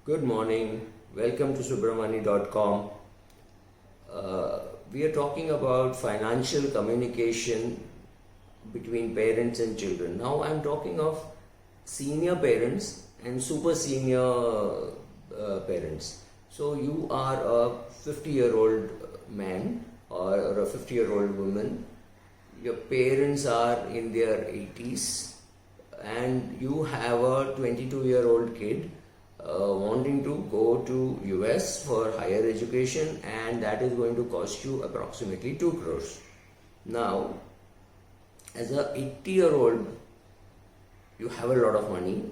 Good morning. Welcome to subramani.com. We are talking about financial communication between parents and children. Now, I'm talking of senior parents and super senior parents. So, you are a 50-year-old man or a 50-year-old woman. Your parents are in their 80s, and you have a 22-year-old kid wanting to go to US for higher education, and that is going to cost you approximately 2 crores. Now, as a 80-year-old, you have a lot of money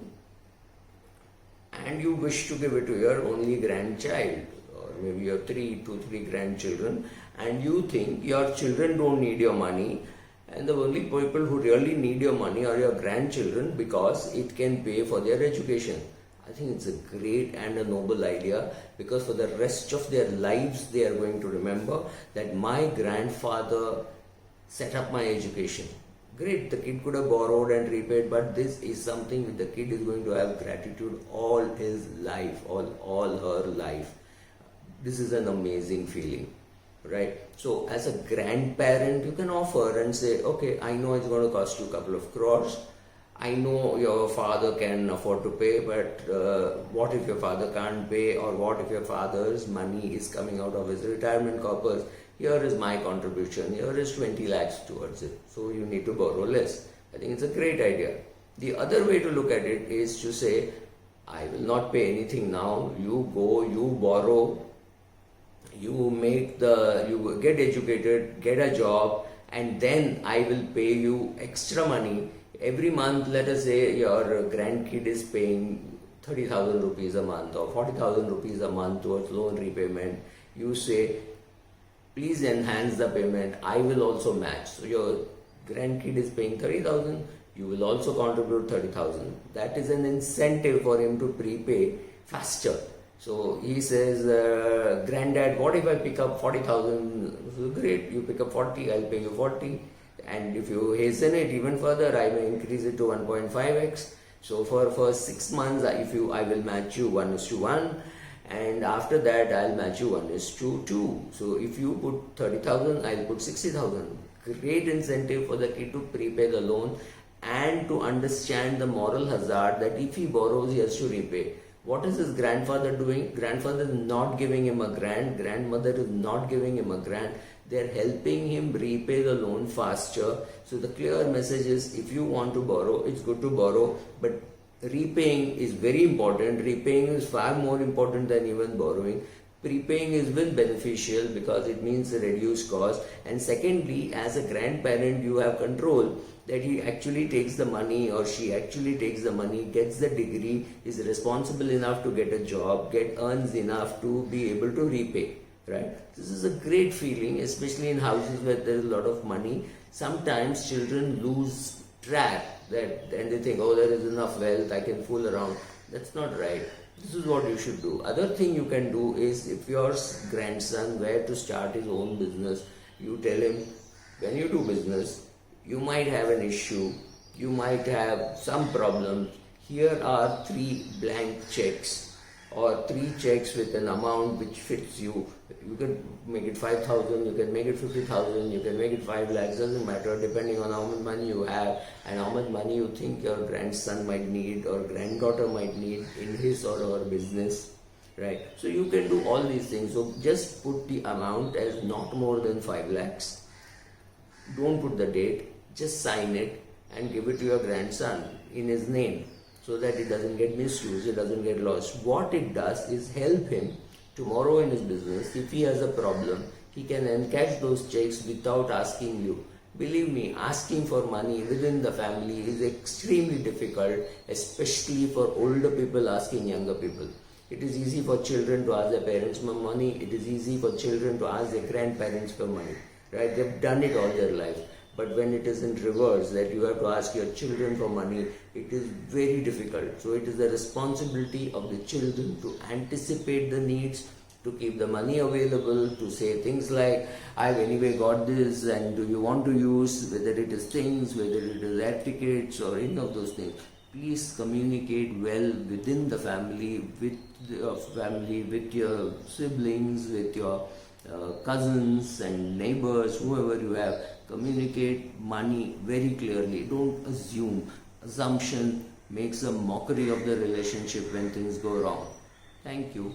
and you wish to give it to your only grandchild, or maybe your two, three grandchildren, and you think your children don't need your money, and the only people who really need your money are your grandchildren because it can pay for their education. I think it's a great and a noble idea, because for the rest of their lives they are going to remember that my grandfather set up my education. Great, the kid could have borrowed and repaid, but this is something that the kid is going to have gratitude all his life, all her life. This is an amazing feeling, right? So as a grandparent, you can offer and say, okay, I know it's going to cost you a couple of crores. I know your father can afford to pay, but what if your father can't pay, or what if your father's money is coming out of his retirement corpus? Here is my contribution, here is 20 lakhs towards it, so you need to borrow less. I think it's a great idea. The other way to look at it is to say, I will not pay anything now, you go, you borrow, you get educated, get a job, and then I will pay you extra money. Every month, let us say your grandkid is paying 30,000 rupees a month or 40,000 rupees a month towards loan repayment. You say, please enhance the payment, I will also match. So your grandkid is paying 30,000, you will also contribute 30,000. That is an incentive for him to prepay faster. So he says, Granddad, what if I pick up 40,000? So great, you pick up 40, I'll pay you 40. And if you hasten it even further, I may increase it to 1.5x. So for 6 months, I will match you 1:1, and after that I'll match you 1:2. So if you put 30,000, I'll put 60,000. Great incentive for the kid to prepay the loan and to understand the moral hazard that if he borrows, he has to repay. What is his grandfather doing? Grandfather is not giving him a grant. Grandmother is not giving him a grant. They are helping him repay the loan faster. So the clear message is, if you want to borrow, it's good to borrow, but repaying is very important. Repaying is far more important than even borrowing. Prepaying is well beneficial because it means a reduced cost. And secondly, as a grandparent, you have control that he actually takes the money or she actually takes the money, gets the degree, is responsible enough to get a job, earns enough to be able to repay. Right? This is a great feeling, especially in houses where there is a lot of money. Sometimes children lose track and they think, oh, there is enough wealth, I can fool around. That's not right. This is what you should do. Other thing you can do is, if your grandson were to start his own business, you tell him, when you do business, you might have an issue, you might have some problems. Here are 3 blank checks or 3 checks with an amount which fits you. You can make it 5,000, you can make it 50,000, you can make it 5 lakhs, doesn't matter, depending on how much money you have and how much money you think your grandson might need or granddaughter might need in his or her business, right? So you can do all these things. So just put the amount as not more than 5 lakhs. Don't put the date, just sign it and give it to your grandson in his name, so that it doesn't get misused, it doesn't get lost. What it does is help him tomorrow in his business. If he has a problem, he can encash those checks without asking you. Believe me, asking for money within the family is extremely difficult, especially for older people asking younger people. It is easy for children to ask their parents for money, it is easy for children to ask their grandparents for money, right? They've done it all their life. But when it is in reverse, that you have to ask your children for money, it is very difficult. So it is the responsibility of the children to anticipate the needs, to keep the money available, to say things like, I've anyway got this, and do you want to use, whether it is things, whether it is air tickets or any of those things. Please communicate well within the family, with your siblings, with your cousins and neighbors, whoever you have. Communicate money very clearly. Don't assume. Assumption makes a mockery of the relationship when things go wrong. Thank you.